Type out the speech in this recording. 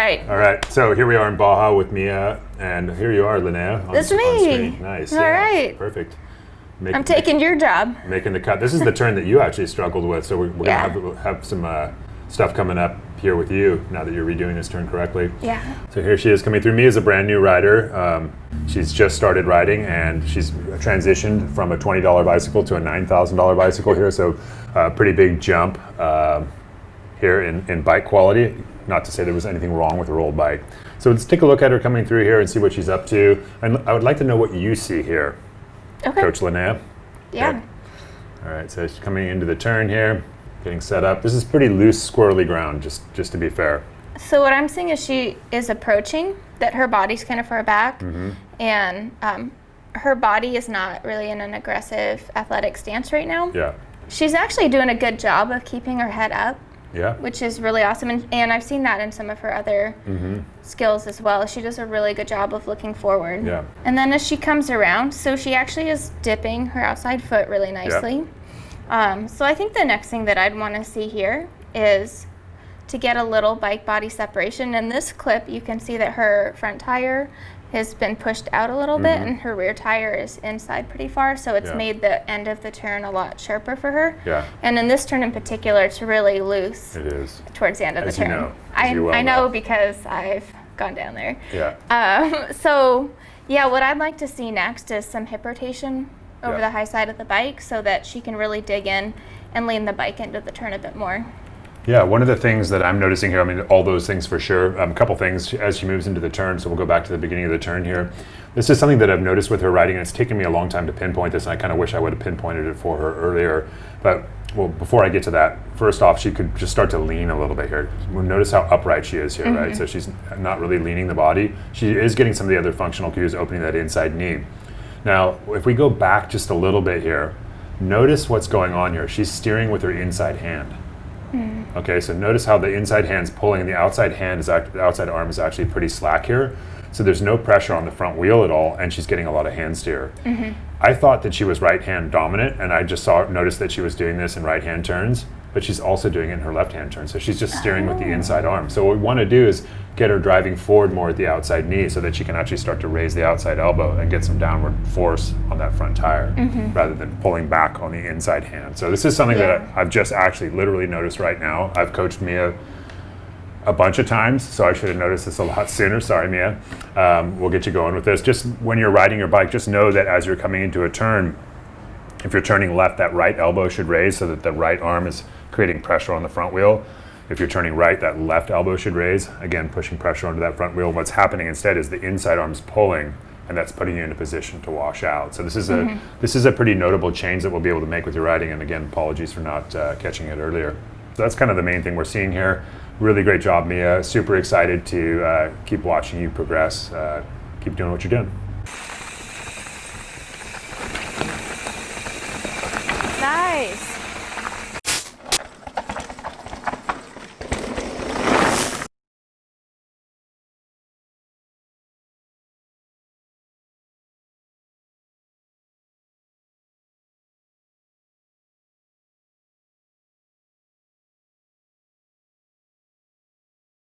right. All right. So here we are in Baja with Mia, and here you are, Linnea. That's me. Nice. All right. Perfect. I'm taking your job. Making the cut. This is the turn that you actually struggled with, so we're Yeah. going to have some stuff coming up here with you now that you're redoing this turn correctly. Yeah. So here she is coming through. Mia's a brand new rider. She's just started riding, and she's transitioned from a $20 bicycle to a $9,000 bicycle here, so pretty big jump here in bike quality. Not to say there was anything wrong with her old bike. So let's take a look at her coming through here and see what she's up to. And I would like to know what you see here, Okay. Coach Linnea. Yeah. Okay. All right, so she's coming into the turn here, getting set up. This is pretty loose, squirrely ground, just to be fair. So what I'm seeing is she is approaching, that her body's kind of far back, and her body is not really in an aggressive athletic stance right now. Yeah. She's actually doing a good job of keeping her head up, Yeah. which is really awesome. And I've seen that in some of her other skills as well. She does a really good job of looking forward. Yeah. And then as she comes around, so she actually is dipping her outside foot really nicely. So I think the next thing that I'd want to see here is to get a little bike body separation. In this clip, you can see that her front tire has been pushed out a little bit, and her rear tire is inside pretty far, so it's made the end of the turn a lot sharper for her. Yeah. And in this turn in particular, it's really loose It is. towards the end of As the you turn. know. As you well I know know. because I've gone down there. Yeah. So yeah, what I'd like to see next is some hip rotation over Yeah. the high side of the bike so that she can really dig in and lean the bike into the turn a bit more. Yeah, one of the things that I'm noticing here, I mean, all those things for sure, a couple things as she moves into the turn, so we'll go back to the beginning of the turn here. This is something that I've noticed with her riding, and it's taken me a long time to pinpoint this, and I kind of wish I would have pinpointed it for her earlier. But, well, before I get to that, first off, she could just start to lean a little bit here. Notice how upright she is here, right? So she's not really leaning the body. She is getting some of the other functional cues, opening that inside knee. Now, if we go back just a little bit here, notice what's going on here. She's steering with her inside hand. Okay, so notice how the inside hand's pulling, and the outside arm is actually pretty slack here. So there's no pressure on the front wheel at all, and she's getting a lot of hand steer. I thought that she was right hand dominant, and I just noticed that she was doing this in right hand turns, but she's also doing it in her left hand turn. So she's just steering with the inside arm. So what we want to do is get her driving forward more at the outside knee so that she can actually start to raise the outside elbow and get some downward force on that front tire rather than pulling back on the inside hand. So this is something that I've just actually literally noticed right now. I've coached Mia a bunch of times, so I should have noticed this a lot sooner. Sorry, Mia. We'll get you going with this. Just when you're riding your bike, just know that as you're coming into a turn, if you're turning left, that right elbow should raise so that the right arm is creating pressure on the front wheel. If you're turning right, that left elbow should raise, again, pushing pressure onto that front wheel. What's happening instead is the inside arm's pulling, and that's putting you in a position to wash out. So this is a pretty notable change that we'll be able to make with your riding, and again, apologies for not catching it earlier. So that's kind of the main thing we're seeing here. Really great job, Mia. Super excited to keep watching you progress. Keep doing what you're doing. Nice.